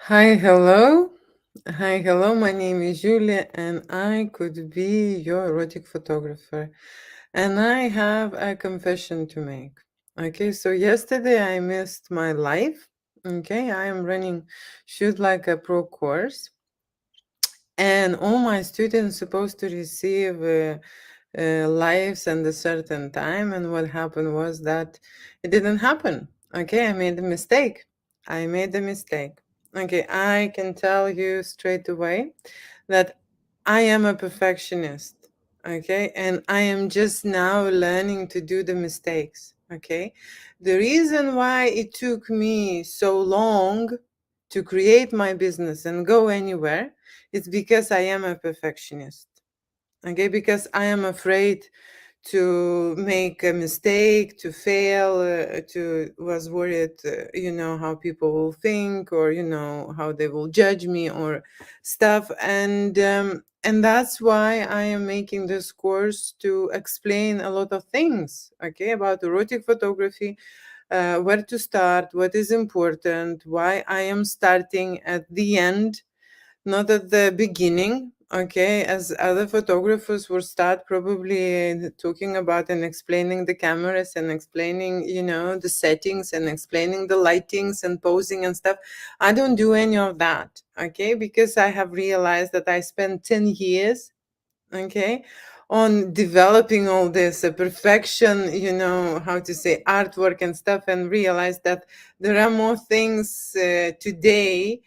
Hi, hello. Hi, hello. My name is Julia, and I could be your erotic photographer. And I have a confession to make. Okay, so yesterday I missed my live. Okay, I am running Shoot Like a Pro course, and all my students supposed to receive lives at a certain time. And what happened was that it didn't happen. Okay, I made a mistake. I made a mistake. Okay, I can tell you straight away that I am a perfectionist. Okay, and I am just now learning to do the mistakes. Okay, the reason why it took me so long to create my business and go anywhere is because I am a perfectionist. Okay, because I am afraid to make a mistake, to fail, to was worried, how people will think, or how they will judge me or stuff. And that's why I am making this course to explain a lot of things, okay, about erotic photography, where to start, what is important, why I am starting at the end, not at the beginning. Okay, as other photographers will start probably talking about and explaining the cameras and explaining, the settings and explaining the lightings and posing and stuff. I don't do any of that. Okay, because I have realized that I spent 10 years, okay, on developing all this perfection, how to say, artwork and stuff, and realize that there are more things today,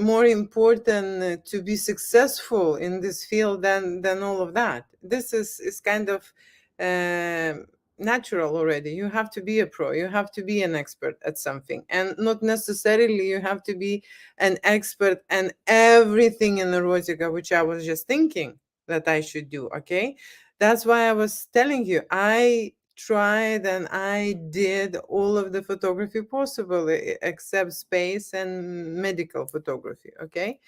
more important to be successful in this field than all of that. This is kind of uh, natural already. You have to be a pro, you have to be an expert at something, and not necessarily you have to be an expert and everything in erotica, which I was just thinking that I should do. Okay. That's why I was telling you, I tried and I did all of the photography possible, except space and medical photography. Okay.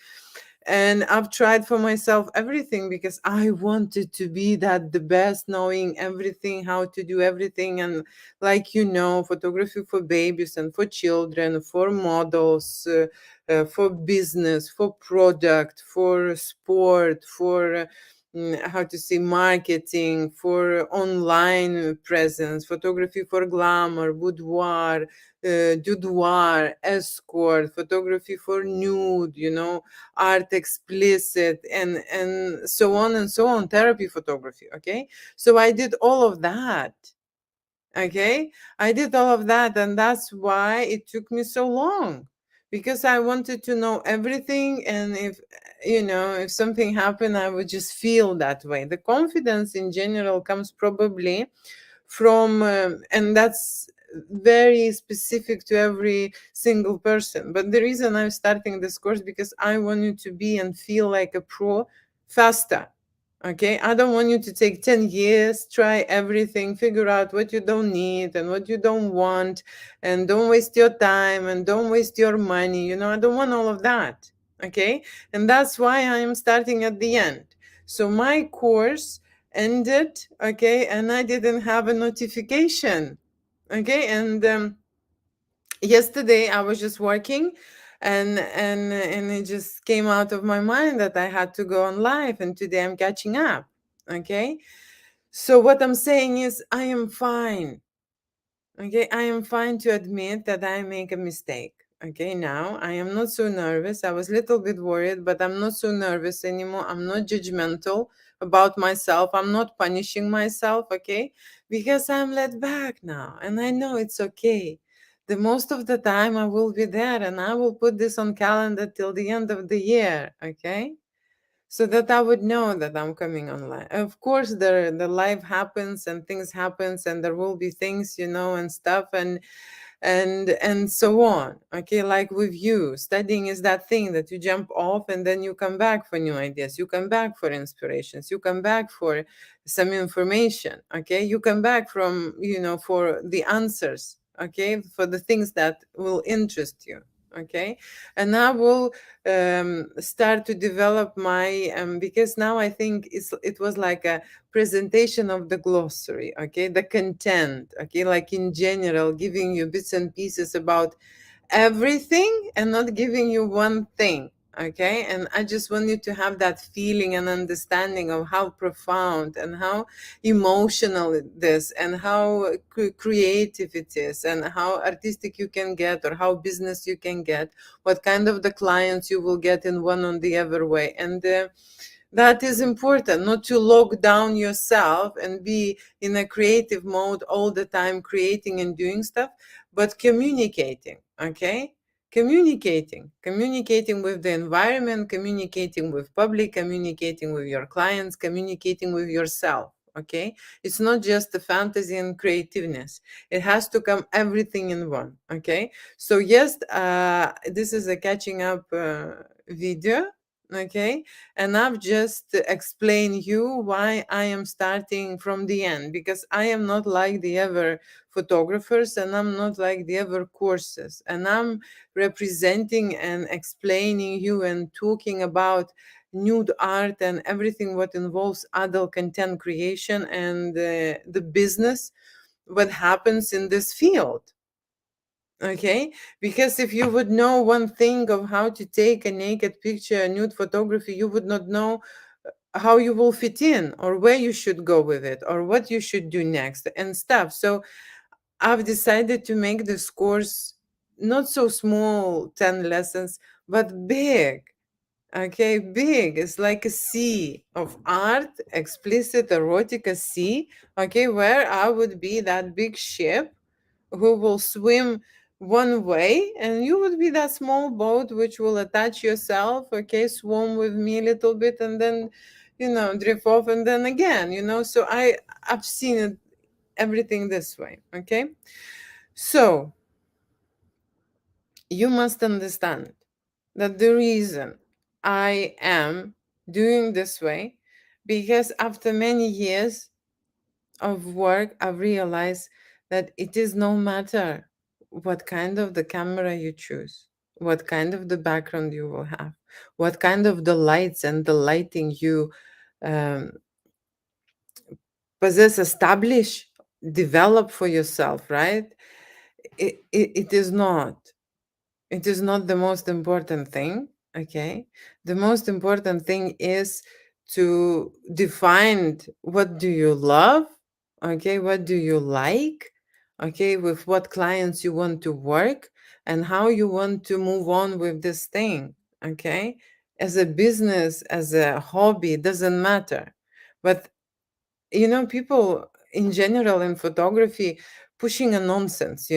And I've tried for myself everything because I wanted to be that the best, knowing everything, how to do everything. And like, photography for babies and for children, for models, for business, for product, for sport, for how to say, marketing, for online presence, photography for glamour, boudoir, boudoir, escort, photography for nude, art explicit, and so on, therapy photography. Okay, so I did all of that. Okay, I did all of that, and that's why it took me so long, because I wanted to know everything. And if something happened, I would just feel that way. The confidence in general comes probably from and that's very specific to every single person. But the reason I'm starting this course, because I want you to be and feel like a pro faster. Okay, I don't want you to take 10 years, try everything, figure out what you don't need and what you don't want, and don't waste your time and don't waste your money. I don't want all of that. Okay, and that's why I am starting at the end. So my course ended, okay, and I didn't have a notification. Okay, and yesterday I was just working, and it just came out of my mind that I had to go on live, and today I'm catching up. Okay, so what I'm saying is I am fine. Okay, I am fine to admit that I make a mistake. Okay, now I am not so nervous. I was a little bit worried, but I'm not so nervous anymore. I'm not judgmental about myself. I'm not punishing myself, okay? Because I'm let back now and I know it's okay. The most of the time I will be there, and I will put this on calendar till the end of the year, okay? So that I would know that I'm coming online. Of course, the life happens and things happens, and there will be things, and stuff, and so on. Okay, like with you, studying is that thing that you jump off and then you come back for new ideas. You come back for inspirations. You come back for some information. Okay, you come back from for the answers. Okay, for the things that will interest you. Okay, and I will start to develop my because now I think it was like a presentation of the glossary, okay, the content, okay, like in general, giving you bits and pieces about everything and not giving you one thing. Okay, and I just want you to have that feeling and understanding of how profound and how emotional it is, and how creative it is, and how artistic you can get, or how business you can get, what kind of the clients you will get in one or the other way. And that is important, not to lock down yourself and be in a creative mode all the time, creating and doing stuff, but communicating. Okay, communicating with the environment, communicating with public, communicating with your clients, communicating with yourself. Okay, it's not just the fantasy and creativeness, it has to come everything in one. Okay, so yes, this is a catching up video. Okay, and I've just explained you why I am starting from the end, because I am not like the other photographers, and I'm not like the other courses, and I'm representing and explaining you and talking about nude art and everything what involves adult content creation and the business what happens in this field. Okay, because if you would know one thing of how to take a naked picture, nude photography, you would not know how you will fit in, or where you should go with it, or what you should do next and stuff. So I've decided to make this course not so small, 10 lessons, but big. Okay, big. It's like a sea of art, explicit erotica sea. Okay, where I would be that big ship who will swim one way, and you would be that small boat which will attach yourself. Okay, swim with me a little bit, and then drift off, and then again. So I've seen it, everything this way. Okay, so you must understand that the reason I am doing this way, because after many years of work, I've realized that it is no matter what kind of the camera you choose, what kind of the background you will have, what kind of the lights and the lighting you um, possess, establish, develop for yourself, right? It is not. It is not the most important thing. Okay, the most important thing is to define what do you love. Okay, what do you like. Okay, with what clients you want to work, and how you want to move on with this thing. Okay, as a business, as a hobby, doesn't matter. But people in general in photography pushing a nonsense,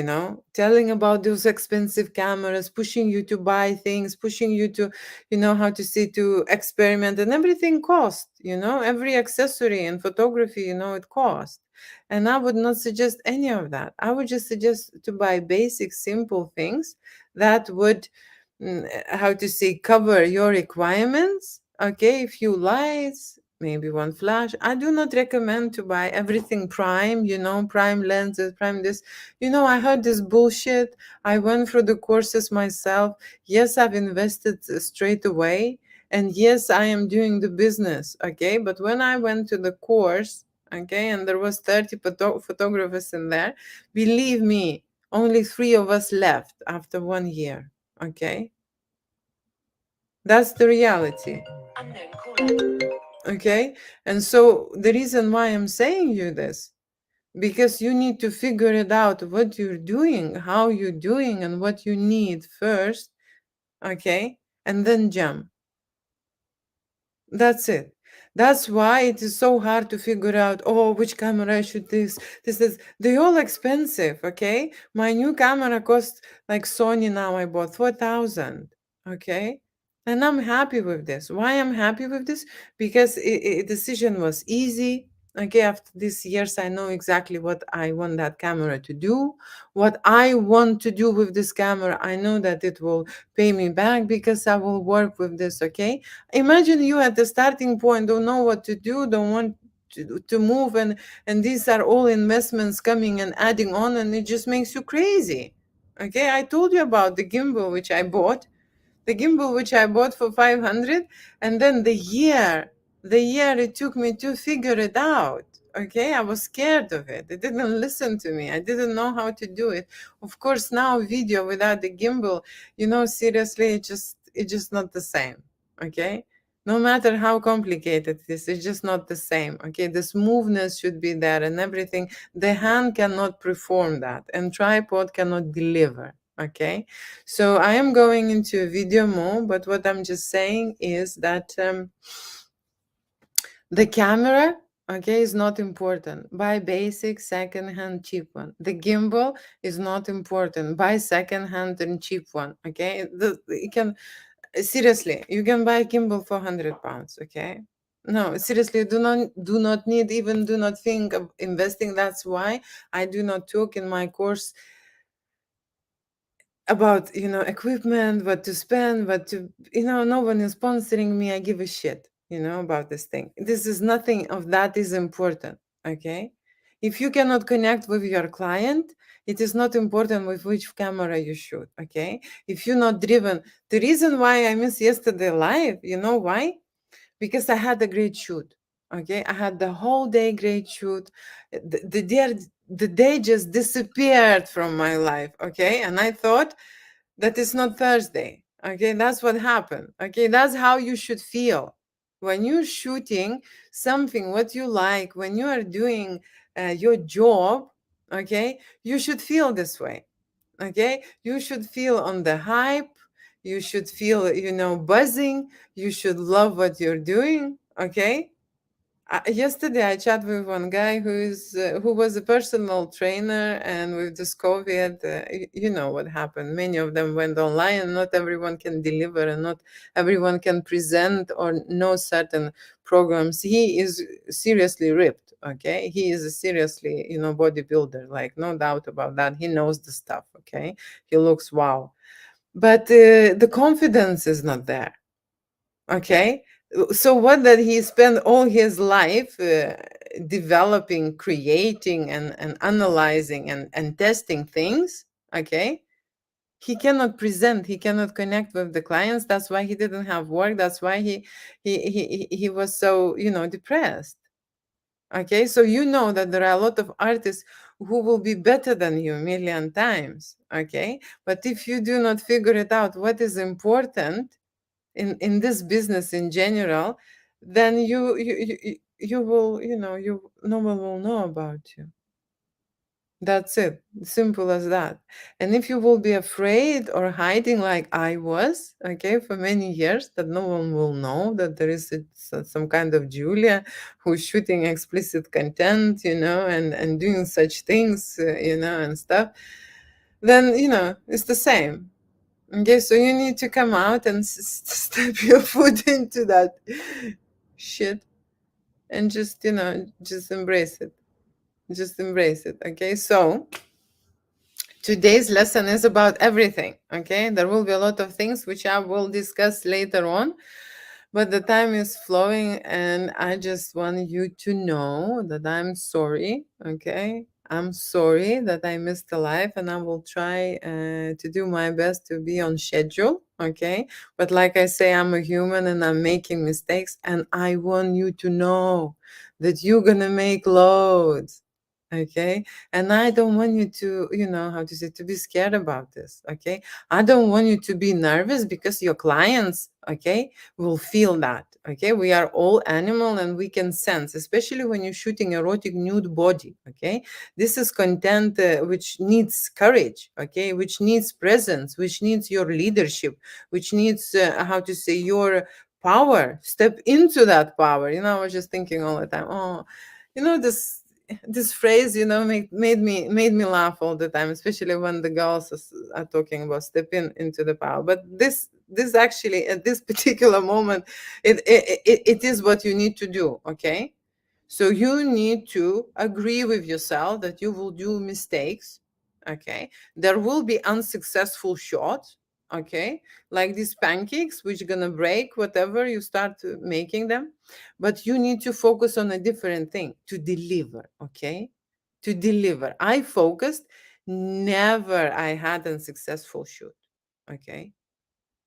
telling about those expensive cameras, pushing you to buy things, pushing you to, how to say, to experiment, and everything cost, every accessory in photography, it cost. And I would not suggest any of that. I would just suggest to buy basic, simple things that would, how to say, cover your requirements. Okay, a few lights, maybe one flash. I do not recommend to buy everything prime, prime lenses, prime this. I heard this bullshit. I went through the courses myself. Yes, I've invested straight away. And yes, I am doing the business. Okay, but when I went to the course, okay, and there was 30 photographers in there, believe me, only 3 of us left after 1 year. Okay, that's the reality. Okay, and so the reason why I'm saying you this, because you need to figure it out what you're doing, how you're doing, and what you need first. Okay, and then jump. That's it. That's why it is so hard to figure out, oh, which camera I should this is. They all expensive. Okay, my new camera costs, like Sony now I bought 4,000. Okay, and I'm happy with this. Why I'm happy with this? Because decision was easy. Okay, after these years, I know exactly what I want that camera to do. What I want to do with this camera, I know that it will pay me back because I will work with this. Okay, imagine you at the starting point, don't know what to do, don't want to move, and these are all investments coming and adding on, and it just makes you crazy. Okay, I told you about the gimbal which I bought, for 500, and then the year it took me to figure it out. Okay, I was scared of it. It didn't listen to me. I didn't know how to do it. Of course, now video without the gimbal, seriously, it's just not the same. Okay, no matter how complicated it is, it's just not the same. Okay, the smoothness should be there and everything. The hand cannot perform that, and tripod cannot deliver. Okay, so I am going into a video mode, but what I'm just saying is that the camera, okay, is not important. Buy basic second-hand cheap one. The gimbal is not important. Buy second-hand and cheap one. Okay, you can seriously, you can buy gimbal for £100. Okay, no, seriously, do not need, even do not think of investing. That's why I do not talk in my course about equipment, what to spend, what to no one is sponsoring me. I give a shit about this thing. This is nothing of that is important. Okay, if you cannot connect with your client, it is not important with which camera you shoot. Okay, if you're not driven, the reason why I missed yesterday live, you know why? Because I had a great shoot. Okay, I had the whole day great shoot. The day just disappeared from my life. Okay, and I thought that is not Thursday. Okay, that's what happened. Okay, that's how you should feel when you're shooting something what you like, when you are doing your job. Okay, you should feel this way. Okay, you should feel on the hype. You should feel, buzzing. You should love what you're doing. Okay, yesterday I chat with one guy who was a personal trainer, and with this COVID, you know what happened. Many of them went online, and not everyone can deliver, and not everyone can present or know certain programs. He is seriously ripped. Okay, he is a seriously bodybuilder, like no doubt about that. He knows the stuff. Okay, he looks wow, but the confidence is not there. Okay. So what did he spend all his life developing, creating, and analyzing and testing things? Okay. He cannot present, he cannot connect with the clients. That's why he didn't have work. That's why he was so, depressed. Okay. So you know that there are a lot of artists who will be better than you a million times. Okay. But if you do not figure it out, what is important in this business in general, then you will, no one will know about you. That's it, simple as that. And if you will be afraid or hiding like I was, okay, for many years, that no one will know that there is some kind of Julia who's shooting explicit content, and doing such things, and stuff, then it's the same. Okay, so you need to come out and step your foot into that shit, and just embrace it. Just embrace it. Okay, so today's lesson is about everything. Okay, there will be a lot of things which I will discuss later on, but the time is flowing, and I just want you to know that I'm sorry. Okay, I'm sorry that I missed the live, and I will try to do my best to be on schedule. Okay, but like I say, I'm a human and I'm making mistakes, and I want you to know that you're gonna make loads. Okay, and I don't want you to, how to say, to be scared about this. Okay, I don't want you to be nervous because your clients, okay, will feel that. Okay, we are all animal and we can sense, especially when you're shooting erotic nude body. Okay, this is content which needs courage. Okay, which needs presence, which needs your leadership, which needs how to say, your power. Step into that power. I was just thinking all the time, oh, this phrase, made me laugh all the time, especially when the girls are talking about stepping into the power. But this actually, at this particular moment, it is what you need to do. Okay, so you need to agree with yourself that you will do mistakes. Okay, there will be unsuccessful shots. Okay, like these pancakes which gonna break whatever you start making them, but you need to focus on a different thing, to deliver. Okay, to deliver. I focused, never I had a successful shoot. Okay,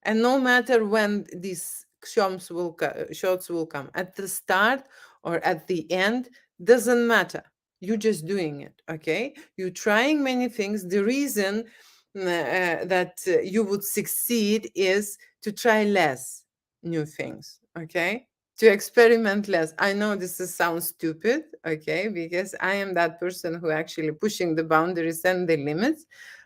and no matter when these shots will come, at the start or at the end, Doesn't matter. You're just doing it, okay? You're trying many things. The reason that you would succeed is to try less new things, okay? To experiment less. I know sounds stupid, okay? Because I am that person who actually pushing the boundaries and the limits,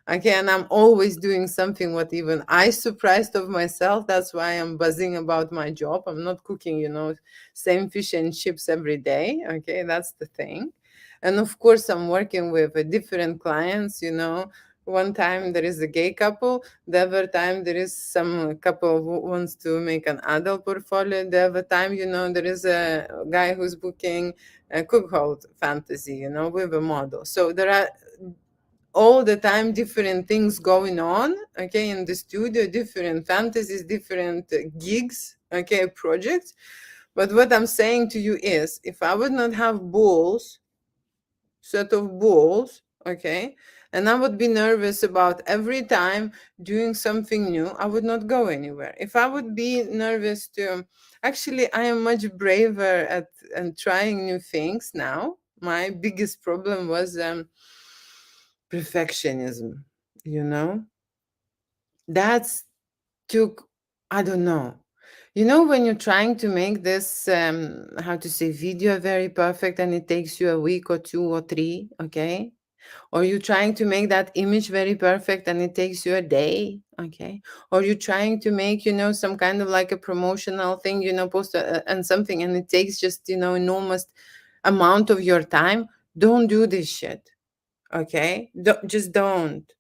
okay? And I'm always doing something what even I surprised of myself. That's why I'm buzzing about my job. I'm not cooking, same fish and chips every day, okay? That's the thing. And of course, I'm working with different clients, one time there is a gay couple, the other time there is some couple who wants to make an adult portfolio, the other time, there is a guy who's booking a cookhold fantasy, with a model. So there are all the time different things going on, okay, in the studio, different fantasies, different gigs, okay, projects. But what I'm saying to you is, if I would not have set of balls, okay, and I would be nervous about every time doing something new, I would not go anywhere. If I would be nervous to, actually, I am much braver at and trying new things now. My biggest problem was perfectionism, you know that's took, I don't know, when you're trying to make this how to say video very perfect, and it takes you a week or 2 or 3, okay, or you're trying to make that image very perfect and it takes you a day, okay, or you're trying to make some kind of like a promotional thing, post and something, and it takes just enormous amount of your time. Don't do this shit, okay, just don't.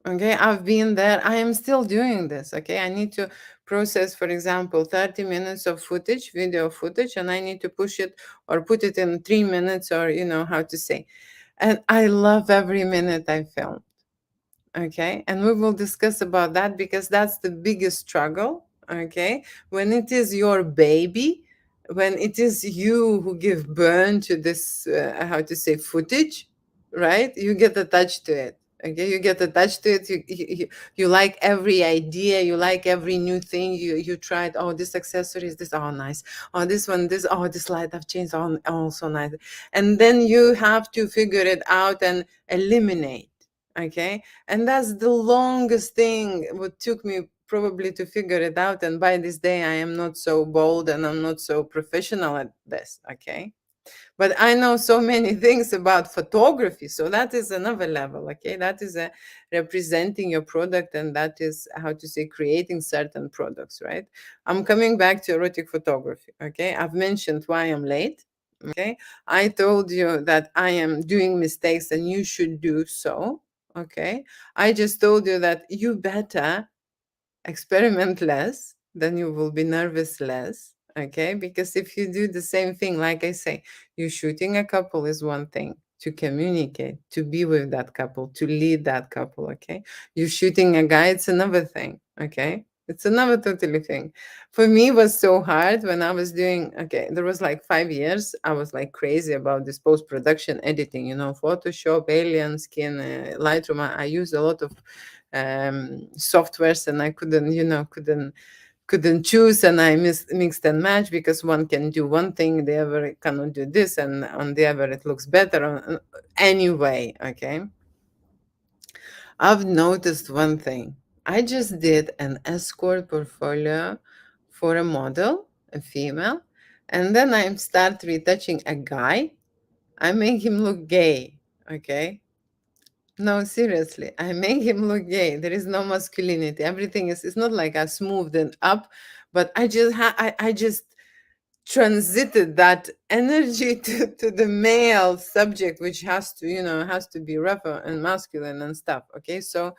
Okay, I've been there. I am still doing this. Okay, I need to process, for example, 30 minutes of footage, video footage, and I need to push it or put it in 3 minutes, or how to say. And I love every minute I film. Okay, and we will discuss about that, because that's the biggest struggle. Okay, when it is your baby, when it is you who give burn to this how to say footage, right, you get attached to it. Okay, you get attached to it. You like every idea, you like every new thing you tried. Oh, this accessory is this, oh nice. Oh, this one, this, oh, this light I've changed on, also nice. And then you have to figure it out and eliminate. Okay, and that's the longest thing what took me probably to figure it out. And by this day I am not so bold and I'm not so professional at this, okay, but I know so many things about photography, so that is another level. Okay, that is a representing your product, and that is how to say creating certain products, right? I'm coming back to erotic photography. Okay, I've mentioned why I'm late. Okay, I told you that I am doing mistakes and you should do so. Okay, I just told you that you better experiment less, then you will be nervous less. Okay, because if you do the same thing, like I say, you shooting a couple is one thing, to communicate, to be with that couple, to lead that couple. Okay, you shooting a guy, it's another thing. Okay, it's another totally thing. For me, it was so hard when I was doing, okay, there was like 5 years I was like crazy about this post-production editing, Photoshop, Alien Skin, Lightroom. I used a lot of softwares, and I couldn't choose, and I mixed and matched, because one can do one thing, the other cannot do this, and on the other it looks better anyway. Okay, I've noticed one thing. I just did an escort portfolio for a model, a female, and then I start retouching a guy. I make him look gay. Okay, no, seriously, I make him look gay. There is no masculinity. Everything is, it's not like I smoothed it up, but I just transited that energy to the male subject, which has to be rougher and masculine and stuff. Okay, so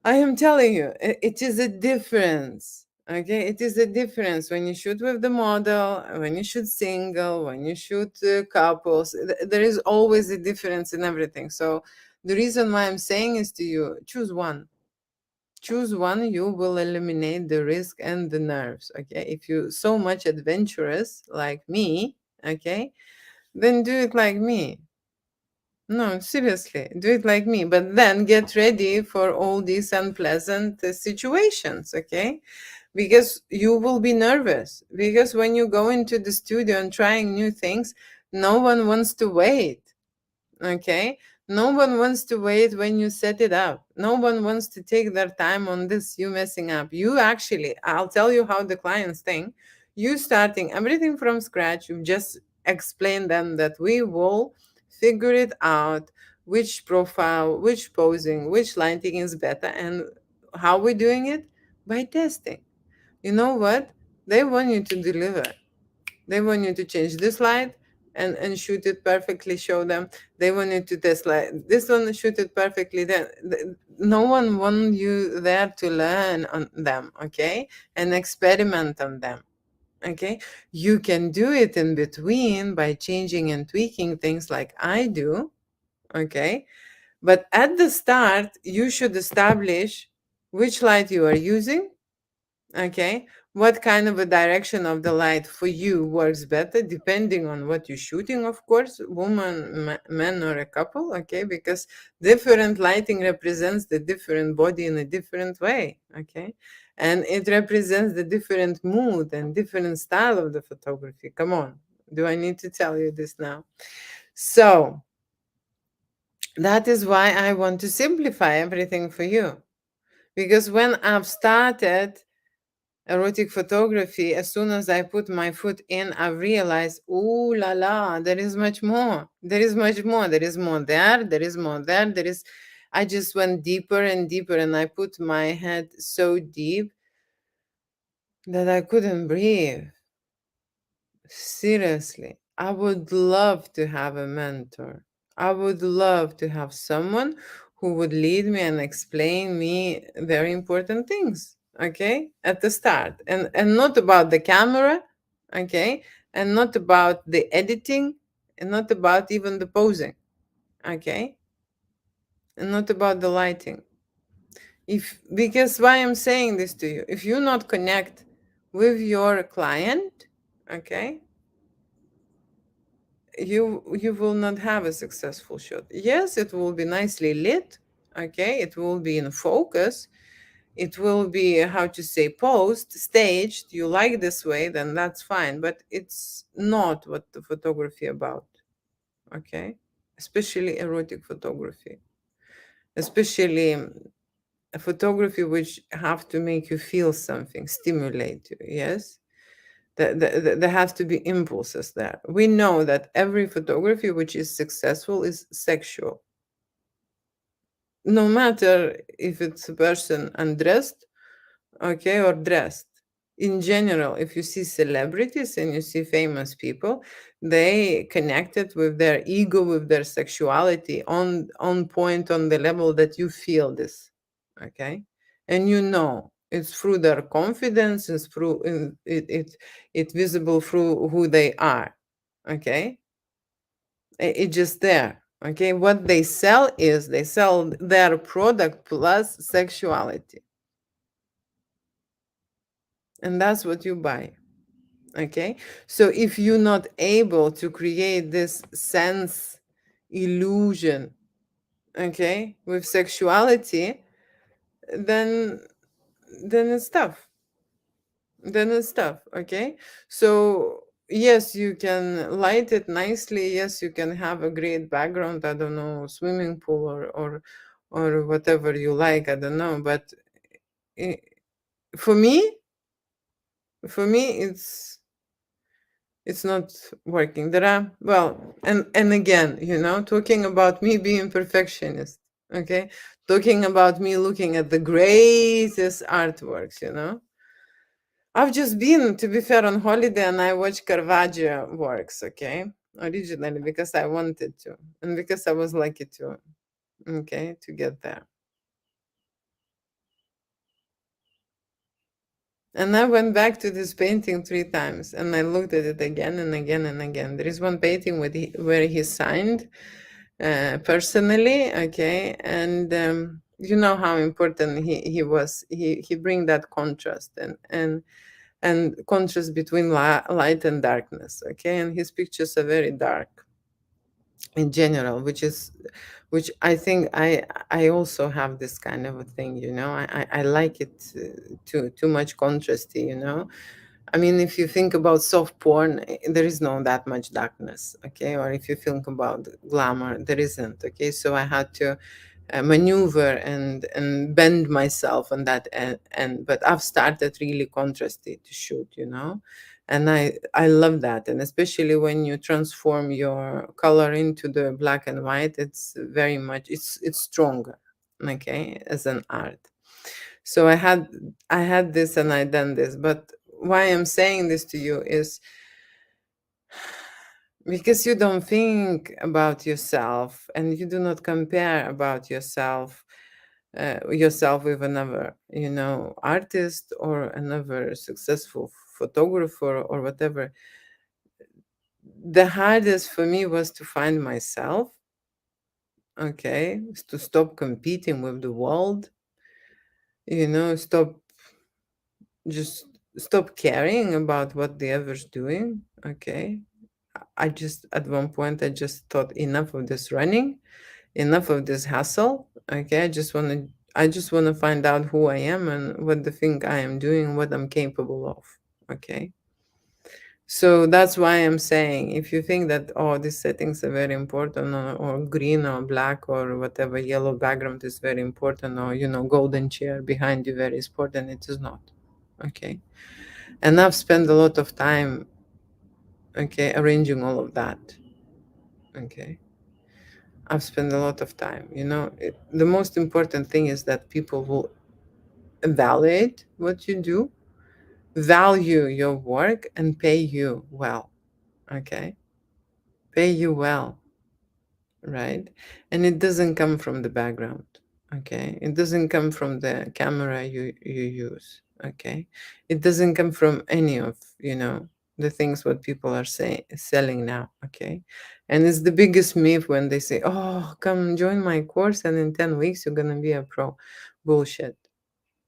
I am telling you, it is a difference. Okay, it is a difference when you shoot with the model, when you shoot single, when you shoot couples. There is always a difference in everything. So the reason why I'm saying is to you, choose one. Choose one, you will eliminate the risk and the nerves. Okay, if you so much adventurous like me, okay, then do it like me. No, seriously, do it like me, but then get ready for all these unpleasant situations, okay? Because you will be nervous. Because when you go into the studio and trying new things, No one wants to wait. Okay, no one wants to wait when you set it up. No one wants to take their time on this, you messing up. You actually, I'll tell you how the clients think. You starting everything from scratch. You just explain them that we will figure it out, which profile, which posing, which lighting is better, and how we're doing it by testing. You know what, they want you to deliver. They want you to change this light and shoot it perfectly, show them. They want you to test light. This one, shoot it perfectly. Then no one want you there to learn on them, okay? And experiment on them. Okay. You can do it in between by changing and tweaking things like I do. Okay. But at the start, you should establish which light you are using. Okay, what kind of a direction of the light for you works better, depending on what you're shooting, of course, woman, man, or a couple. Okay, because different lighting represents the different body in a different way. Okay, and it represents the different mood and different style of the photography. Come on, do I need to tell you this now? So that is why I want to simplify everything for you, because when I've started erotic photography, as soon as I put my foot in, I realized, ooh la la, there is much more. There is much more. There is more there. There is more there. There is. I just went deeper and deeper, and I put my head so deep that I couldn't breathe. Seriously, I would love to have a mentor. I would love to have someone who would lead me and explain me very important things, okay, at the start. And not about the camera, okay, and not about the editing, and not about even the posing, okay, and not about the lighting. If Because why I'm saying this to you, if you not connect with your client, okay, you will not have a successful shot. Yes, it will be nicely lit, okay, it will be in focus, it will be, how to say, posed, staged. You like this way, then that's fine, but it's not what the photography about. Okay, especially erotic photography, especially a photography which have to make you feel something, stimulate you. Yes, there have to be impulses there. We know that every photography which is successful is sexual. No matter if it's a person undressed, okay, or dressed. In general, if you see celebrities and you see famous people, they connected with their ego, with their sexuality on point, on the level that you feel this, okay, and you know it's through their confidence, it's through it visible through who they are, okay. It's just there, okay. What they sell is they sell their product plus sexuality, and that's what you buy. Okay, so if you're not able to create this sense illusion, okay, with sexuality, then it's tough. Then it's tough. Okay, so yes, you can light it nicely. Yes, you can have a great background. I don't know, swimming pool or whatever you like. I don't know, but eh, for me, it's not working. There are, well, and again, talking about me being perfectionist, okay, talking about me looking at the greatest artworks. I've just been, to be fair, on holiday, and I watched Caravaggio works, okay, originally because I wanted to, and because I was lucky to, okay, to get there. And I went back to this painting 3 times, and I looked at it again and again and again. There is one painting where he signed personally, okay, and you know how important he was. He bring that contrast and contrast between light and darkness, okay. And his pictures are very dark in general, which I think I also have this kind of a thing. I like it too much contrasty. I mean, if you think about soft porn, there is no that much darkness, okay? Or if you think about glamour, there isn't, okay? So I had to maneuver and bend myself on that end. But I've started really contrasty to shoot, and I love that, and especially when you transform your color into the black and white, it's very much it's stronger, okay, as an art. So I had this and I done this, but why I'm saying this to you is because you don't think about yourself and you do not compare about yourself with another, artist or another successful photographer or whatever. The hardest for me was to find myself, okay, to stop competing with the world, just stop caring about what the other's doing, okay. I just, at one point, I just thought, enough of this running, enough of this hustle. Okay, I just want to find out who I am and what the thing I am doing, what I'm capable of. Okay. So that's why I'm saying, if you think that, oh, these settings are very important, or green or black or whatever, yellow background is very important, or golden chair behind you very important, it is not. Okay. And I've spent a lot of time, okay, arranging all of that. Okay. I've spent a lot of time. The most important thing is that people will evaluate what you do, value your work, and pay you well. Okay? Pay you well, right? And it doesn't come from the background. Okay? It doesn't come from the camera you use. Okay? It doesn't come from any of, the things what people are selling now. Okay? And it's the biggest myth when they say, oh, come join my course and in 10 weeks you're gonna be a pro. Bullshit.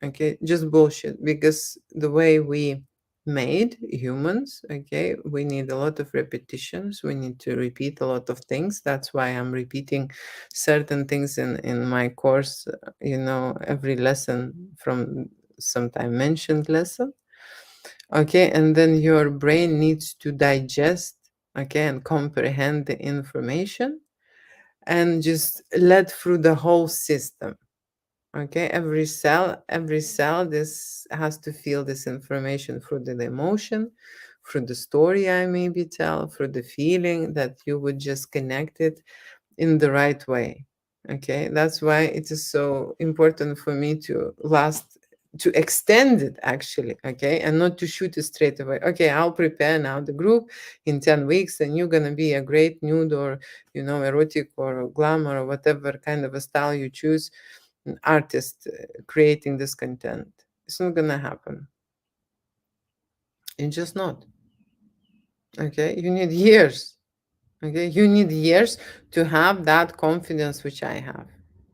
Okay, just bullshit, because the way we made humans, okay, we need a lot of repetitions, we need to repeat a lot of things. That's why I'm repeating certain things in my course, every lesson, from sometime mentioned lesson. Okay, and then your brain needs to digest, okay, and comprehend the information, and just let through the whole system. Okay, every cell, this has to feel this information through the emotion, through the story I maybe tell, through the feeling that you would just connect it in the right way. Okay, that's why it is so important for me to extend it, actually. Okay, and not to shoot it straight away. Okay, I'll prepare now the group in 10 weeks and you're gonna be a great nude, or erotic or glamour or whatever kind of a style you choose, an artist, creating this content. It's not gonna happen. It's just not. Okay, you need years. Okay, you need years to have that confidence which I have.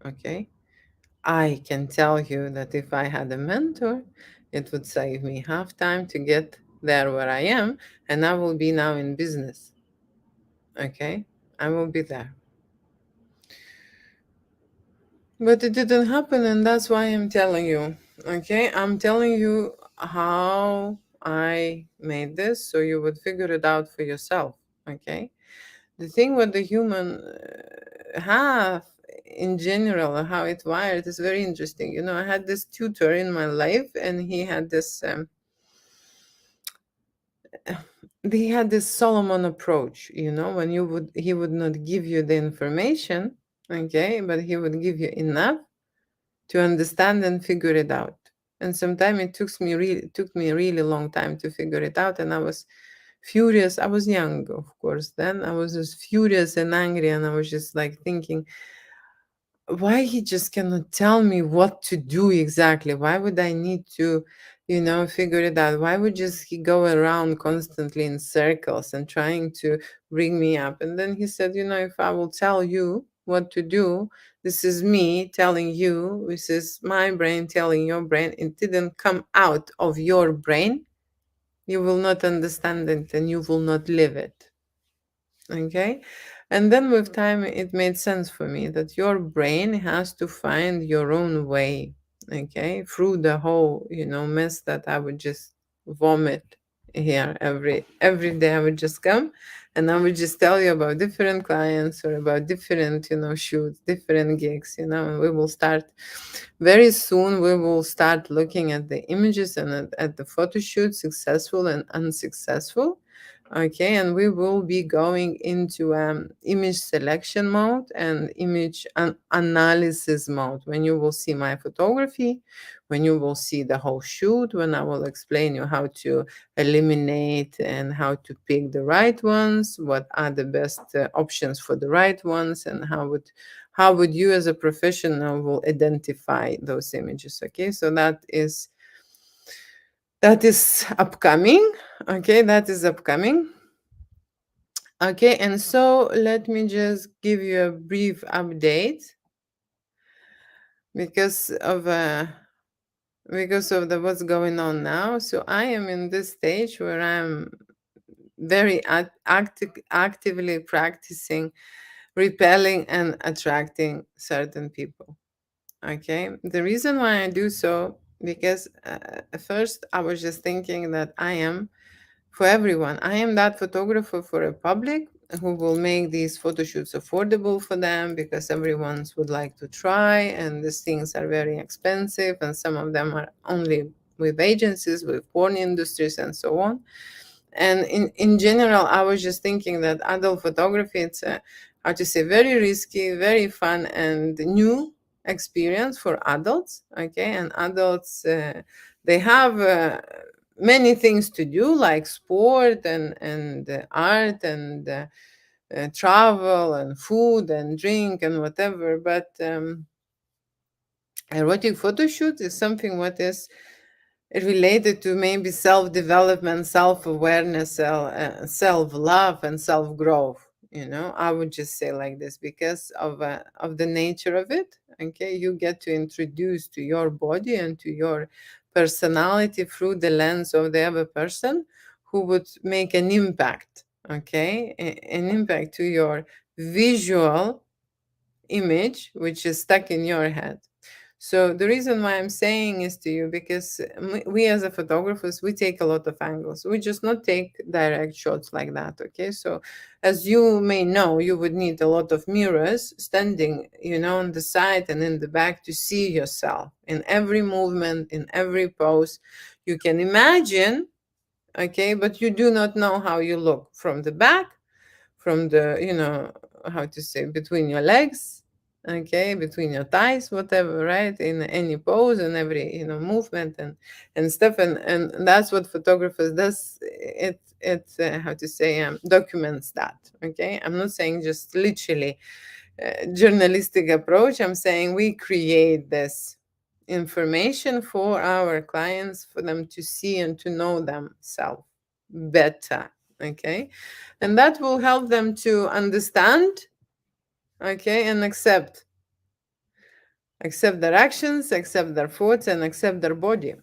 Okay, I can tell you that if I had a mentor, it would save me half time to get there where I am, and I will be now in business. Okay, I will be there. But it didn't happen, and that's why I'm telling you. Okay, I'm telling you how I made this so you would figure it out for yourself. Okay, the thing with the human have in general, how it wired, is very interesting. I had this tutor in my life, and he had this. They had this Solomon approach. When he would not give you the information, okay, but he would give you enough to understand and figure it out. And sometimes it took me a really long time to figure it out, and I was furious. I was young, of course. Then I was just furious and angry, and I was just like thinking, why he just cannot tell me what to do exactly? Why would I need to, figure it out? Why would just he go around constantly in circles and trying to bring me up? And then he said, if I will tell you what to do, this is me telling you, this is my brain telling your brain. It didn't come out of your brain. You will not understand it and you will not live it. Okay, and then with time it made sense for me that your brain has to find your own way, okay, through the whole mess that I would just vomit here every day. I would just come and I would just tell you about different clients or about different, shoots, different gigs, and we will start very soon. We will start looking at the images and at the photo shoot, successful and unsuccessful. Okay, and we will be going into image selection mode and image analysis mode when you will see my photography, when you will see the whole shoot, when I will explain you how to eliminate and how to pick the right ones, what are the best options for the right ones, and how would you as a professional will identify those images. Okay, so that is upcoming. Okay, that is upcoming. Okay, and so let me just give you a brief update because of the what's going on now. So I am in this stage where I'm very actively practicing repelling and attracting certain people. Okay, the reason why I do so, because at first I was just thinking that I am for everyone. I am that photographer for a public who will make these photo shoots affordable for them because everyone would like to try, and these things are very expensive, and some of them are only with agencies, with porn industries, and so on. And in general, I was just thinking that adult photography, it's a, how to say, very risky, very fun, and new experience for adults. Okay, and adults, they have many things to do, like sport and art and travel and food and drink and whatever. But erotic photo shoot is something what is related to maybe self-development, self-awareness, self-love, and self-growth. I would just say like this because of the nature of it. Okay, you get to introduce to your body and to your personality through the lens of the other person who would make an impact. Okay, an impact to your visual image, which is stuck in your head. So the reason why I'm saying is to you because we as a photographers, we take a lot of angles. We just not take direct shots like that. Okay, so as you may know, you would need a lot of mirrors standing, on the side and in the back to see yourself in every movement, in every pose. You can imagine, okay, but you do not know how you look from the back, from the, how to say, between your legs, okay, between your thighs, whatever, right, in any pose and every, movement and stuff. And that's what photographers does. It how to say, documents that. Okay, I'm not saying just literally journalistic approach. I'm saying we create this information for our clients, for them to see and to know themselves better. Okay, and that will help them to understand, okay, and accept their actions, accept their thoughts, and accept their body.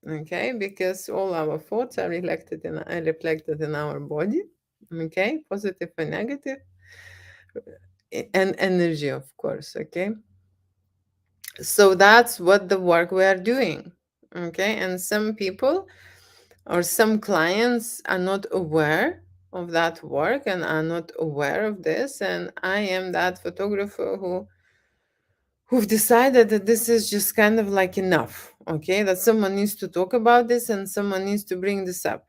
Okay, because all our thoughts are reflected in our body. Okay, positive and negative, and energy, of course. Okay, so that's what the work we are doing. Okay, and some people or some clients are not aware of that work and are not aware of this, and I am that photographer who've decided that this is just kind of like enough. Okay, that someone needs to talk about this and someone needs to bring this up.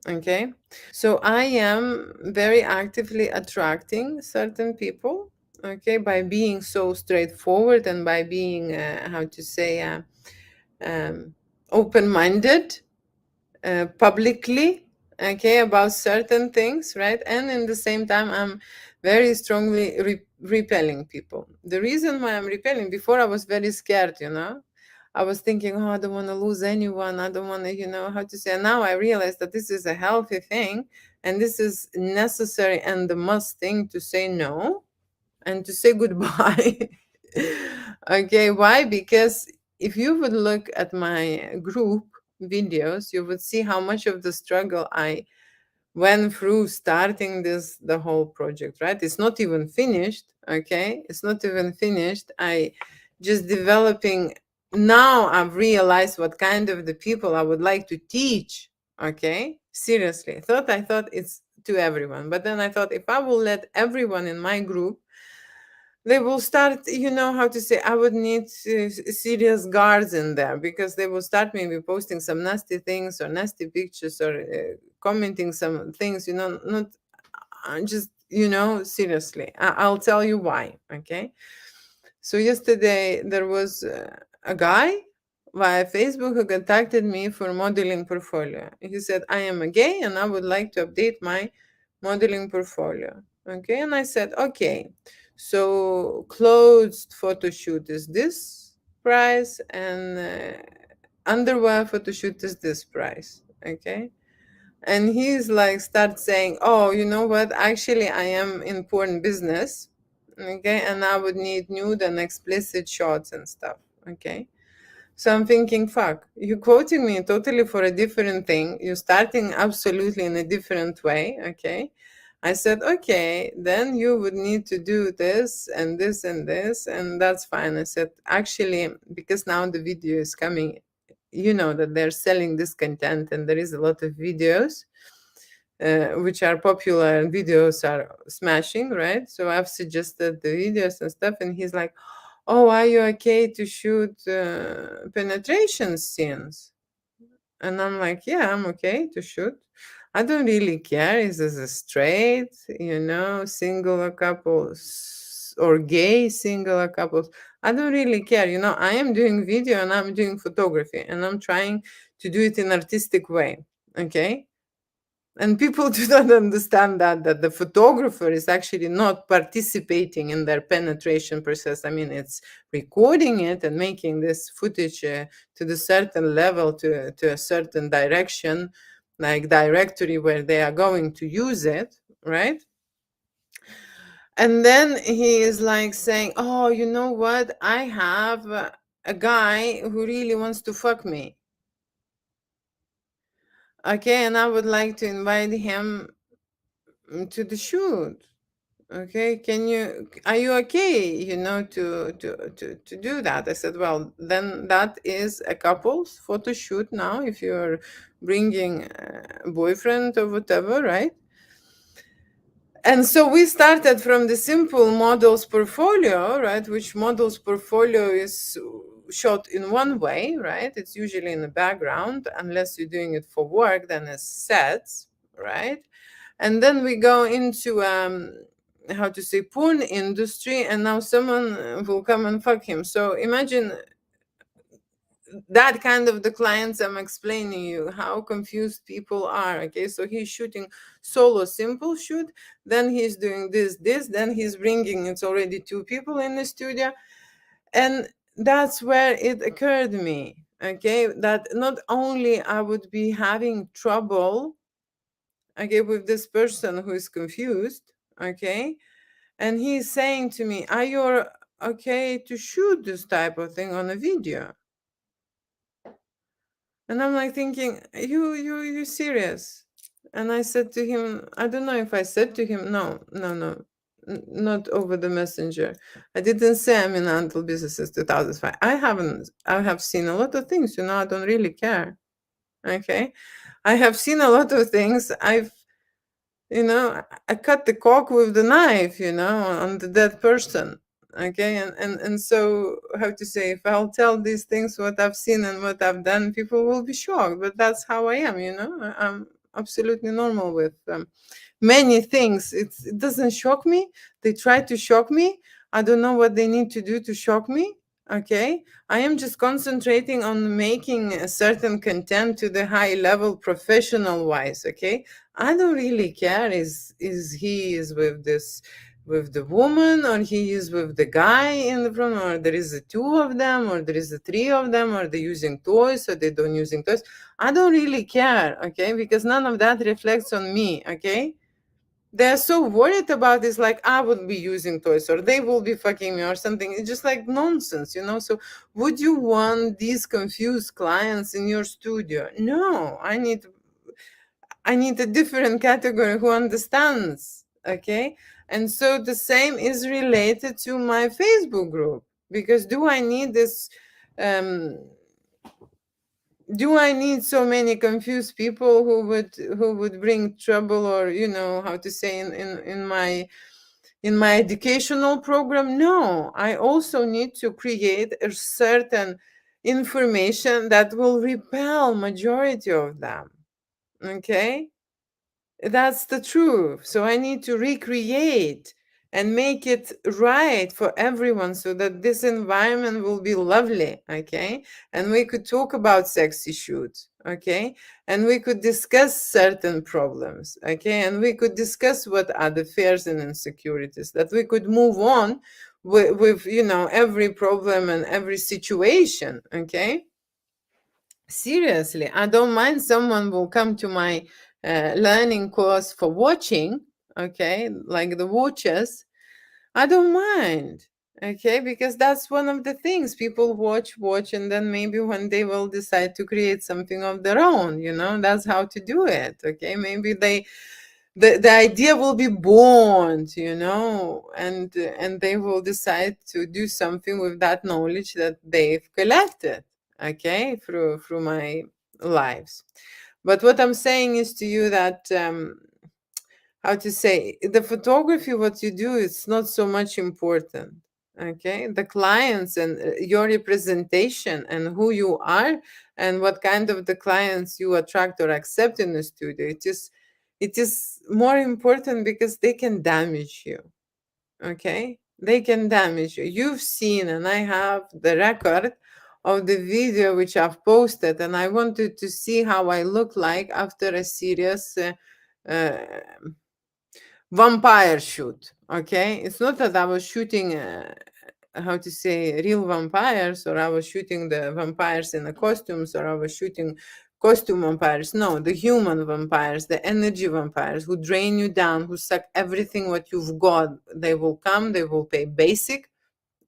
Okay, so I am very actively attracting certain people, okay, by being so straightforward and by being how to say, um, open-minded publicly, okay, about certain things, right? And in the same time, I'm very strongly repelling people. The reason why I'm repelling, before I was very scared, I was thinking, oh, I don't want to lose anyone, I don't want to, how to say. And now I realize that this is a healthy thing and this is necessary and the must thing to say no and to say goodbye. Okay, why? Because if you would look at my group videos, you would see how much of the struggle I went through starting the whole project, right? It's not even finished, okay? It's not even finished. I just developing. Now I've realized what kind of the people I would like to teach, Okay, seriously, I thought it's to everyone, but then I thought if I will let everyone in my group, they will start, how to say, I would need serious guards in there, because they will start maybe posting some nasty things or nasty pictures, or commenting some things, not just, seriously. I'll tell you why. Okay, so yesterday there was a guy via Facebook who contacted me for modeling portfolio. He said, I am a gay and I would like to update my modeling portfolio. Okay, and I said, okay, so closed photo shoot is this price, and underwear photo shoot is this price. Okay, and he's like start saying, oh, you know what, actually I am in porn business. Okay, and I would need nude and explicit shots and stuff. Okay, so I'm thinking, fuck, you quoting me totally for a different thing. You're starting absolutely in a different way. Okay, I said, okay, then you would need to do this and this and this, and that's fine. I said, actually, because now the video is coming, that they're selling this content, and there is a lot of videos which are popular, and videos are smashing, right? So I've suggested the videos and stuff, and he's like, oh, are you okay to shoot penetration scenes? And I'm like, yeah, I'm okay to shoot. I don't really care. Is this a straight, single or couples, or gay single or couples? I don't really care. I am doing video and I'm doing photography, and I'm trying to do it in artistic way. Okay, and people do not understand that the photographer is actually not participating in their penetration process. I mean, it's recording it and making this footage to the certain level, to a certain direction, like directory where they are going to use it, right? And then he is like saying, oh, you know what, I have a guy who really wants to fuck me. Okay, and I would like to invite him to the shoot. Okay, are you okay, to do that? I said, well, then that is a couple's photo shoot now, if you're bringing a boyfriend or whatever, right? And so we started from the simple models portfolio, right? Which models portfolio is shot in one way, right? It's usually in the background, unless you're doing it for work, then it's sets, right? And then we go into how to say, porn industry, and now someone will come and fuck him. So imagine that kind of the clients I'm explaining you, how confused people are. Okay, so he's shooting solo simple shoot, then he's doing this, then he's bringing, it's already two people in the studio. And that's where it occurred to me, okay, that not only I would be having trouble, okay, with this person who is confused, okay, and he's saying to me, are you okay to shoot this type of thing on a video? And I'm like thinking, you serious? And I said to him, I don't know if I said to him, no, no, no, not over the messenger. I didn't say I'm in until business since 2005. I have seen a lot of things, I don't really care. Okay. I have seen a lot of things. I cut the cock with the knife, on the dead person. Okay, and so how to say, if I'll tell these things, what I've seen and what I've done, people will be shocked. But that's how I am, I'm absolutely normal with many things. It doesn't shock me. They try to shock me. I don't know what they need to do to shock me. Okay, I am just concentrating on making a certain content to the high level professional wise. Okay, I don't really care is he is with this, with the woman, or he is with the guy in the front, or there is a two of them, or there is a three of them, or they're using toys or they don't using toys. I don't really care, okay, because none of that reflects on me. Okay, they're so worried about this, like I would be using toys or they will be fucking me or something. It's just like nonsense, so would you want these confused clients in your studio? No, I need a different category who understands. Okay, and so the same is related to my Facebook group, because do I need this um Do I need so many confused people who would bring trouble, or how to say, in my educational program? No, I also need to create a certain information that will repel majority of them. Okay, that's the truth. So I need to recreate and make it right for everyone so that this environment will be lovely. Okay. And we could talk about sex issues. Okay. And we could discuss certain problems. Okay. And we could discuss what are the fears and insecurities, that we could move on with every problem and every situation. Okay. Seriously, I don't mind someone will come to my learning course for watching, okay, like the watchers. I don't mind, okay, because that's one of the things people watch, and then maybe one day will decide to create something of their own. That's how to do it, okay? Maybe the idea will be born, and they will decide to do something with that knowledge that they've collected, okay, through my lives. But what I'm saying is to you that, how to say, the photography, what you do, it's not so much important. Okay, the clients and your representation and who you are and what kind of the clients you attract or accept in the studio, it is more important, because they can damage you. Okay, they can damage you. You've seen, and I have the record of the video which I've posted, and I wanted to see how I look like after a serious uh, vampire shoot. Okay, it's not that I was shooting how to say, real vampires, or I was shooting the vampires in the costumes, or I was shooting costume vampires. No, the human vampires, the energy vampires, who drain you down, who suck everything what you've got. They will come, they will pay basic,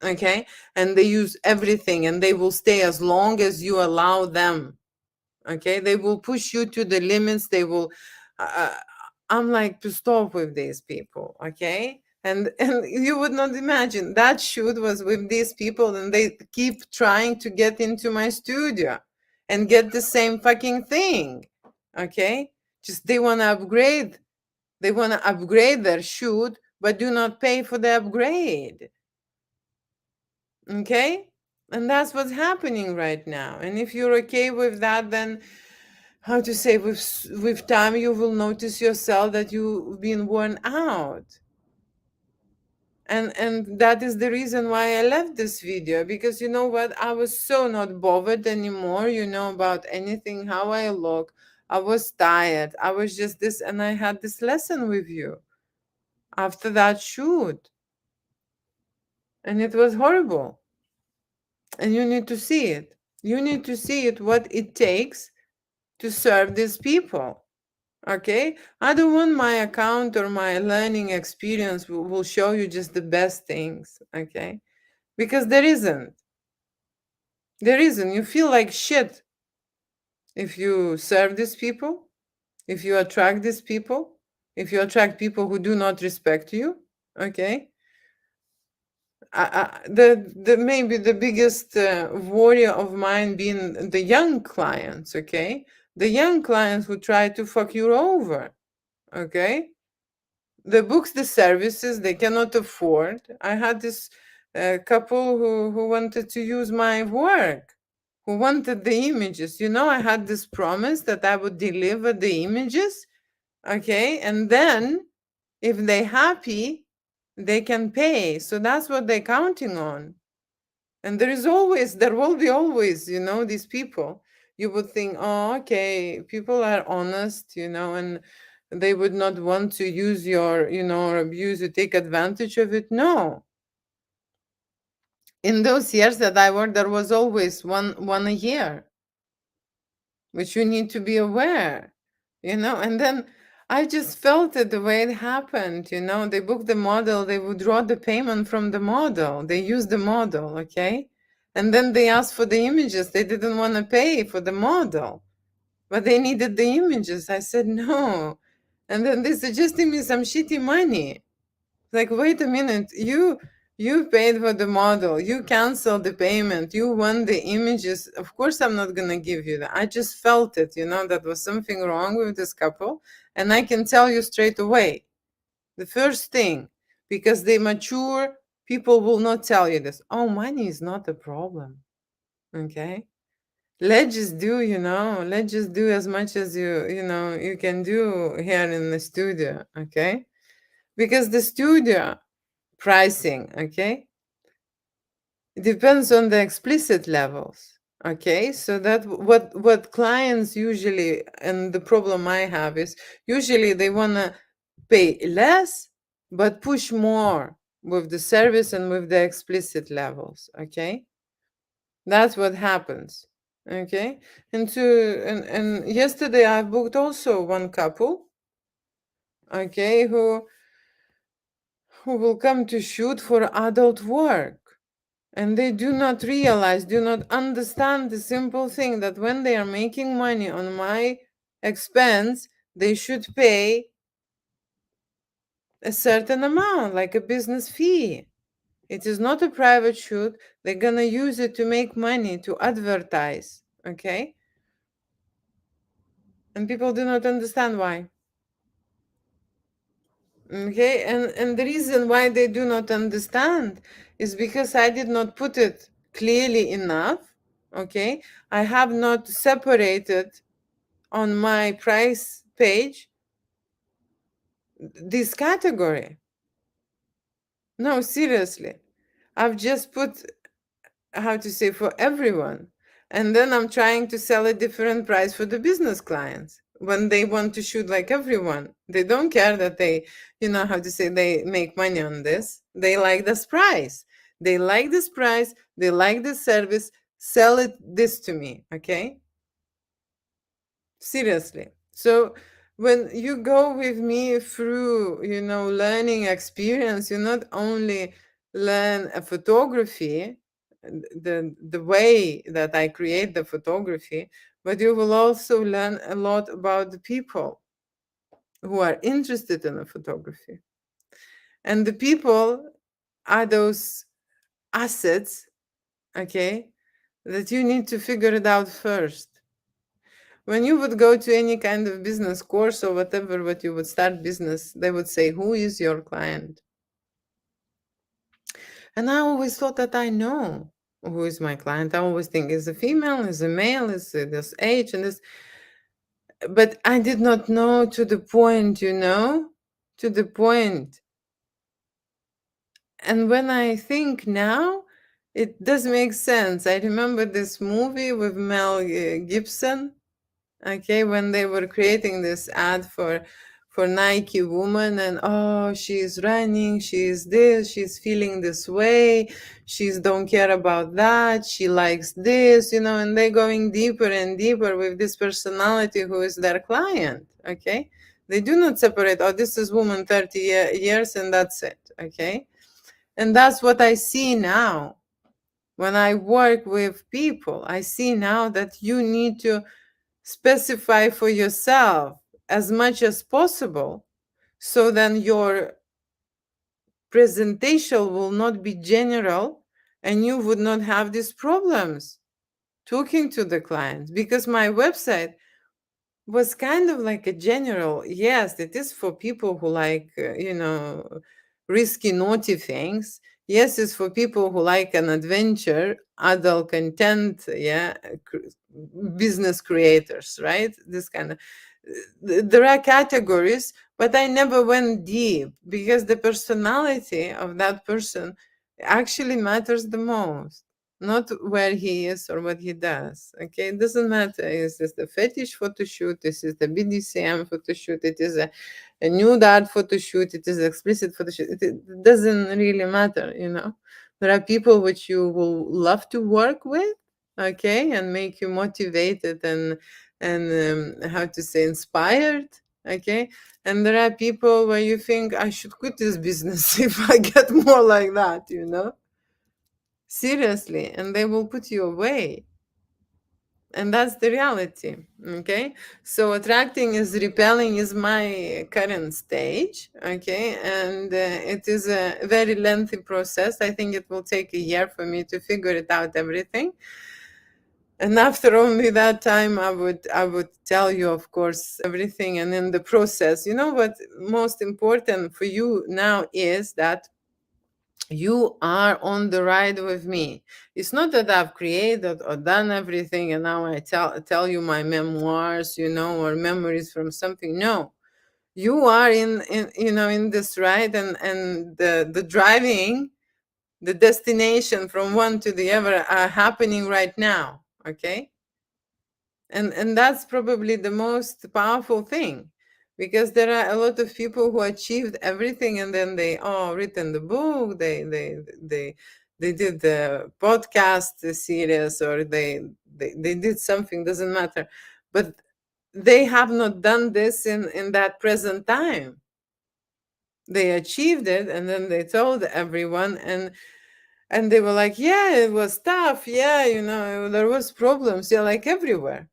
okay, and they use everything, and they will stay as long as you allow them. Okay, they will push you to the limits. They will I'm like pissed off with these people. Okay, and you would not imagine that shoot was with these people, and they keep trying to get into my studio and get the same fucking thing. Okay, just they want to upgrade their shoot, but do not pay for the upgrade. Okay, and that's what's happening right now. And if you're okay with that, then, how to say, with time you will notice yourself that you've been worn out. And that is the reason why I left this video, because you know what, I was so not bothered anymore, about anything, how I look. I was tired, I was just this, and I had this lesson with you after that shoot, and it was horrible. And you need to see it. You need to see it, what it takes to serve these people. Okay, I don't want my account or my learning experience will show you just the best things. Okay, because there isn't. You feel like shit if you serve these people, if you attract these people, if you attract people who do not respect you. Okay, the maybe the biggest worry of mine being the young clients. Okay, the young clients who try to fuck you over. Okay, the books, the services they cannot afford. I had this couple who wanted to use my work, who wanted the images. I had this promise that I would deliver the images, okay, and then if they're happy, they can pay. So that's what they're counting on. And there will be always, these people. You would think, oh, okay, people are honest, and they would not want to use your, or abuse you, take advantage of it. No. In those years that I worked, there was always one a year, which you need to be aware, and then I just felt it the way it happened. They booked the model, they would draw the payment from the model, they use the model, okay, and then they asked for the images. They didn't want to pay for the model, but they needed the images. I said no, and then they suggested me some shitty money. Like, wait a minute, You paid for the model, you canceled the payment, you want the images. Of course, I'm not gonna give you that. I just felt it, that was something wrong with this couple. And I can tell you straight away, the first thing, because they mature, people will not tell you this. Oh, money is not a problem. Okay. Let's just do as much as you can do here in the studio. Okay. Because the studio pricing, okay, depends on the explicit levels. Okay, so that what clients usually, and the problem I have is usually they want to pay less but push more with the service and with the explicit levels. Okay, that's what happens. Okay, and yesterday I booked also one couple, okay, who will come to shoot for adult work. And they do not realize, do not understand the simple thing that when they are making money on my expense, they should pay a certain amount, like a business fee. It is not a private shoot. They're gonna use it to make money, to advertise. Okay? And people do not understand why. Okay, and the reason why they do not understand is because I did not put it clearly enough. Okay, I have not separated on my price page this category. No, seriously, I've just put, how to say, for everyone, and then I'm trying to sell a different price for the business clients when they want to shoot like everyone. They don't care that they, how to say, they make money on this. They like this price. They like this price. They like this service. Sell it this to me, okay? Seriously. So when you go with me through, learning experience, you not only learn a photography, the way that I create the photography, but you will also learn a lot about the people who are interested in the photography. And the people are those assets, okay, that you need to figure it out first. When you would go to any kind of business course or whatever, what you would start business, they would say, who is your client? And I always thought that I know who is my client. I always think is a female, is a male, is this age and this. But I did not know to the point, to the point. And when I think now, it does make sense. I remember this movie with Mel Gibson, okay, when they were creating this ad for Nike woman, and oh, she's running, she's this, she's feeling this way, she's don't care about that, she likes this, and they're going deeper and deeper with this personality who is their client. Okay, they do not separate, oh, this is woman 30 years and that's it. Okay, and that's what I see now when I work with people. I see now that you need to specify for yourself as much as possible, so then your presentation will not be general and you would not have these problems talking to the clients, because my website was kind of like a general. Yes, it is for people who like risky naughty things. Yes, it's for people who like an adventure, adult content, yeah, business creators, right? This kind of, there are categories, but I never went deep because the personality of that person actually matters the most, not where he is or what he does. Okay, it doesn't matter. Is this the fetish photo shoot? This is the BDSM photo shoot. It is a nude art photo shoot. It is explicit photo shoot. It doesn't really matter. There are people which you will love to work with, okay, and make you motivated and how to say, inspired. Okay, and there are people where you think I should quit this business if I get more like that. Seriously, and they will put you away. And that's the reality. Okay, so attracting is repelling is my current stage. Okay, and it is a very lengthy process. I think it will take a year for me to figure it out everything, and after only that time I would tell you, of course, everything. And in the process, what most important for you now is that you are on the ride with me. It's not that I've created or done everything and now I tell you my memoirs, or memories from something. No, you are in this ride, and the driving, the destination from one to the other are happening right now. Okay, and that's probably the most powerful thing, because there are a lot of people who achieved everything and then they written the book, they did the podcast series, or they did something, doesn't matter, but they have not done this in that present time. They achieved it and then they told everyone, and they were like, yeah, it was tough, yeah, there was problems, yeah, like everywhere.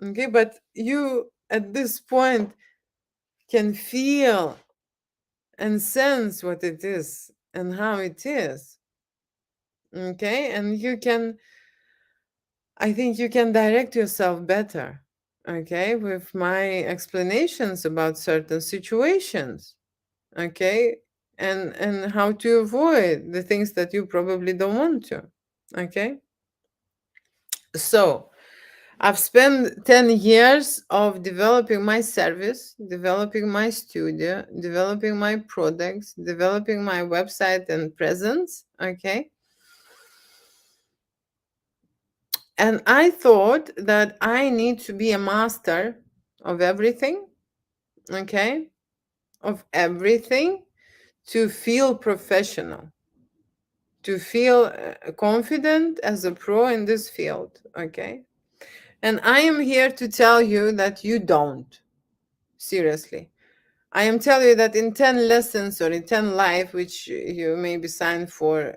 Okay, but you at this point can feel and sense what it is and how it is. Okay, and I think you can direct yourself better. Okay, with my explanations about certain situations. Okay, and how to avoid the things that you probably don't want to. Okay, so I've spent 10 years of developing my service, developing my studio, developing my products, developing my website and presence. Okay. And I thought that I need to be a master of everything. Okay. Of everything, to feel professional, to feel confident as a pro in this field. Okay. And I am here to tell you that you don't. Seriously. I am telling you that in 10 lessons or in 10 life, which you may be signed for,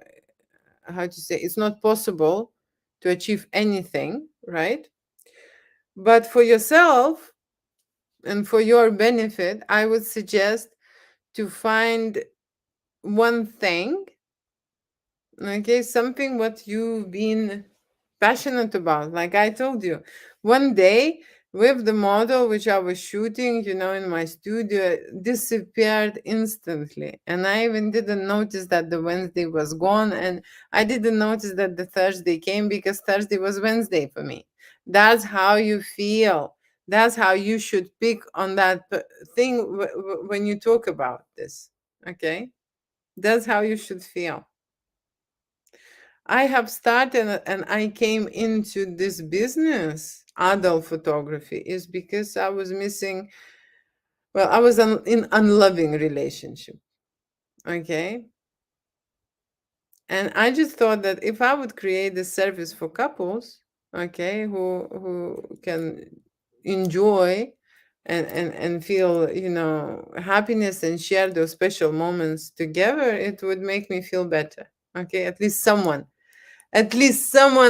how to say, it's not possible to achieve anything, right? But for yourself and for your benefit, I would suggest to find one thing, okay, something what you've been passionate about. Like I told you, one day with the model which I was shooting, in my studio, disappeared instantly. And I even didn't notice that the Wednesday was gone. And I didn't notice that the Thursday came, because Thursday was Wednesday for me. That's how you feel. That's how you should pick on that thing when you talk about this. Okay? That's how you should feel. I have started and I came into this business, adult photography, is because I was missing, well, I was in unloving relationship. Okay. And I just thought that if I would create a service for couples, okay, who can enjoy and feel, happiness and share those special moments together, it would make me feel better. Okay. At least someone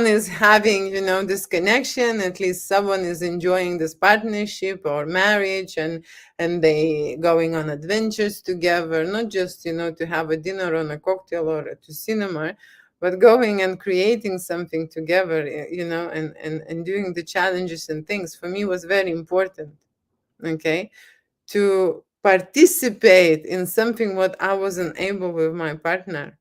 is having, this connection. At least someone is enjoying this partnership or marriage, and they going on adventures together, not just, to have a dinner on a cocktail or to cinema, but going and creating something together, and doing the challenges and things, for me was very important. Okay, to participate in something what I wasn't able with my partner.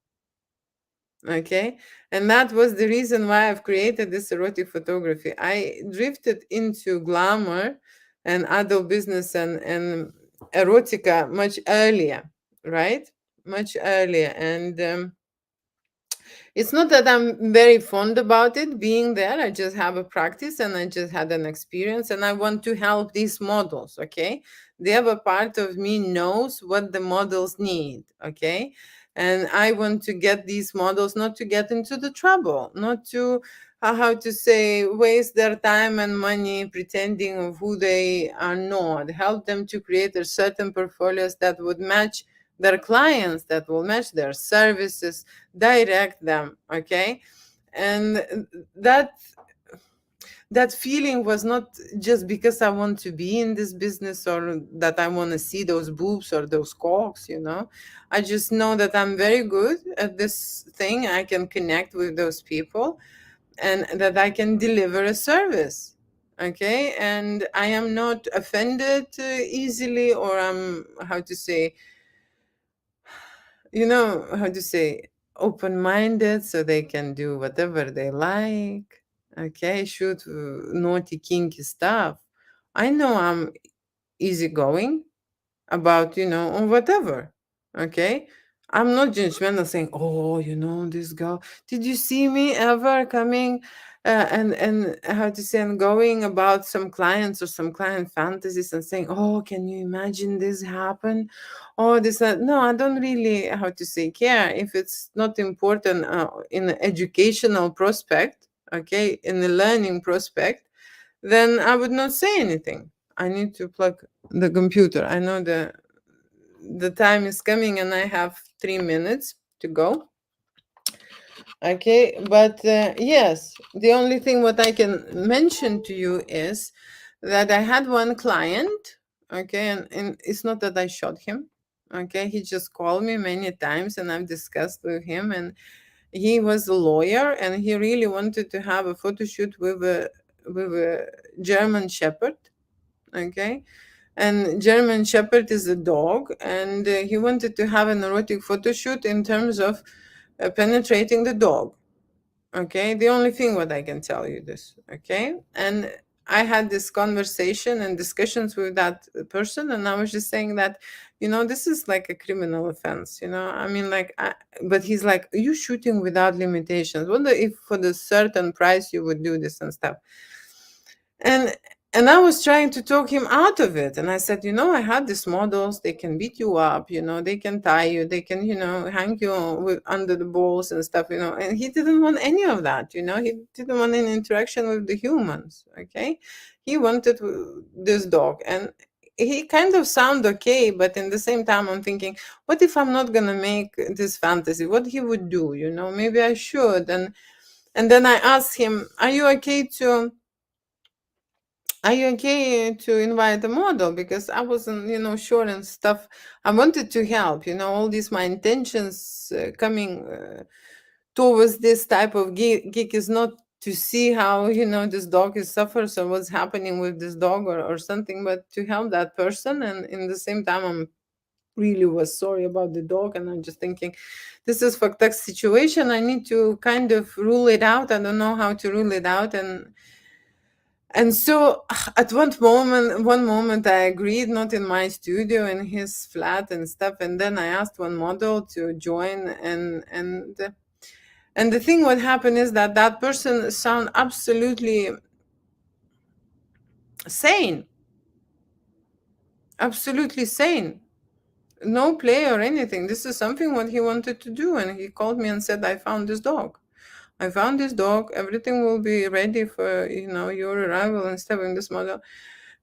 Okay, and that was the reason why I've created this erotic photography. I drifted into glamour and adult business and erotica much earlier, right? Much earlier. And it's not that I'm very fond about it being there. I just have a practice and I just had an experience, and I want to help these models. Okay, the other part of me knows what the models need. Okay, and I want to get these models not to get into the trouble, not to how to say, waste their time and money pretending of who they are not. Help them to create a certain portfolios that would match their clients, that will match their services, direct them. Okay, and that that feeling was not just because I want to be in this business or that I want to see those boobs or those cocks, you know. I just know that I'm very good at this thing. I can connect with those people and that I can deliver a service. Okay. And I am not offended easily, or I'm, how to say, how to say, open minded, so they can do whatever they like. Okay. Shoot naughty, kinky stuff. I know I'm easygoing about, on whatever. Okay. I'm not judgmental saying, oh, this girl, did you see me ever coming and how to say, and going about some clients or some client fantasies and saying, oh, can you imagine this happen? Oh, this, no, I don't really, how to say, care if it's not important in an educational prospect, okay, in the learning prospect, then I would not say anything. I need to plug the computer. I know the time is coming and I have 3 minutes to go. Okay, but yes, the only thing what I can mention to you is that I had one client, okay, and it's not that I shot him, okay, he just called me many times and I've discussed with him, and he was a lawyer and he really wanted to have a photo shoot with a German Shepherd, okay, and German Shepherd is a dog, and he wanted to have an erotic photo shoot in terms of penetrating the dog. Okay, the only thing what I can tell you this. Okay, and I had this conversation and discussions with that person, and I was just saying that, this is like a criminal offense. I mean, like, but he's like, you shooting without limitations. Wonder if for the certain price you would do this and stuff. And and I was trying to talk him out of it. And I said, I had these models, they can beat you up, they can tie you, they can, hang you under the balls and stuff, and he didn't want any of that, he didn't want any interaction with the humans. Okay. He wanted this dog. And he kind of sound okay, but in the same time I'm thinking, what if I'm not gonna make this fantasy? What he would do, maybe I should. And then I asked him, are you okay to invite a model? Because I wasn't, sure and stuff. I wanted to help, all these my intentions coming towards this type of gig is not to see how, this dog is suffers or what's happening with this dog or something, but to help that person. And in the same time, I'm really was sorry about the dog. And I'm just thinking, this is fucked up situation. I need to kind of rule it out. I don't know how to rule it out. And so at one moment I agreed, not in my studio, in his flat and stuff. And then I asked one model to join, and the thing what happened is that person sound absolutely sane, absolutely sane, no play or anything. This is something what he wanted to do, and he called me and said, I found this dog. Everything will be ready for your arrival and stuff in this model.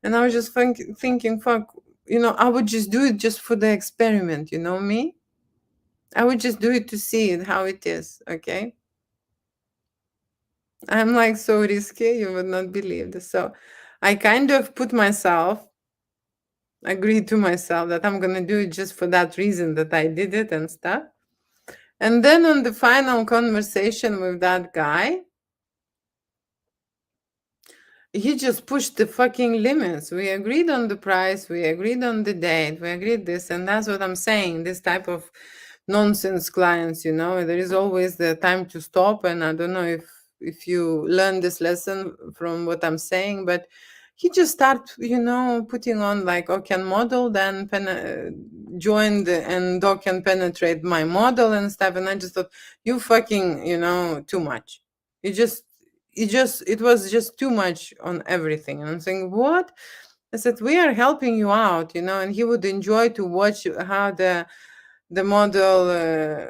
And I was just thinking, fuck, I would just do it just for the experiment. Me, I would just do it to see it how it is. Okay, I'm like so risky, you would not believe this. So I kind of agreed to myself that I'm gonna do it just for that reason that I did it and stuff. And then on the final conversation with that guy, he just pushed the fucking limits. We agreed on the price, we agreed on the date, we agreed this, and that's what I'm saying. This type of nonsense clients, there is always the time to stop. And I don't know if you learn this lesson from what I'm saying, but he just start, putting on like, oh, can model then join and dog can penetrate my model and stuff. And I just thought, you fucking, too much. You just it was just too much on everything. And I'm saying, what? I said, we are helping you out, and he would enjoy to watch how the model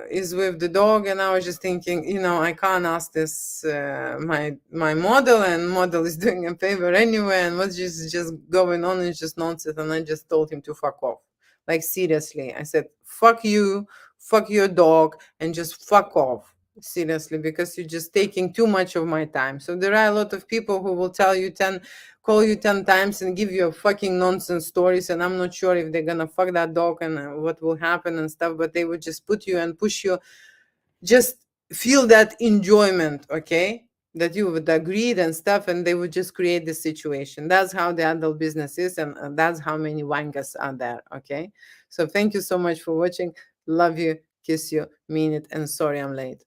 is with the dog. And I was just thinking, I can't ask this my model, and model is doing a favor anyway, and what's just going on is just nonsense. And I just told him to fuck off. Like, seriously, I said, fuck you, fuck your dog, and just fuck off. seriously, because you're just taking too much of my time. So there are a lot of people who will call you 10 times and give you a fucking nonsense stories, and I'm not sure if they're gonna fuck that dog and what will happen and stuff, but they would just put you and push you. Just feel that enjoyment, okay? That you would agree and stuff, and they would just create the situation. That's how the adult business is, and that's how many wangas are there, okay? So thank you so much for watching. Love you, kiss you, mean it, and sorry I'm late.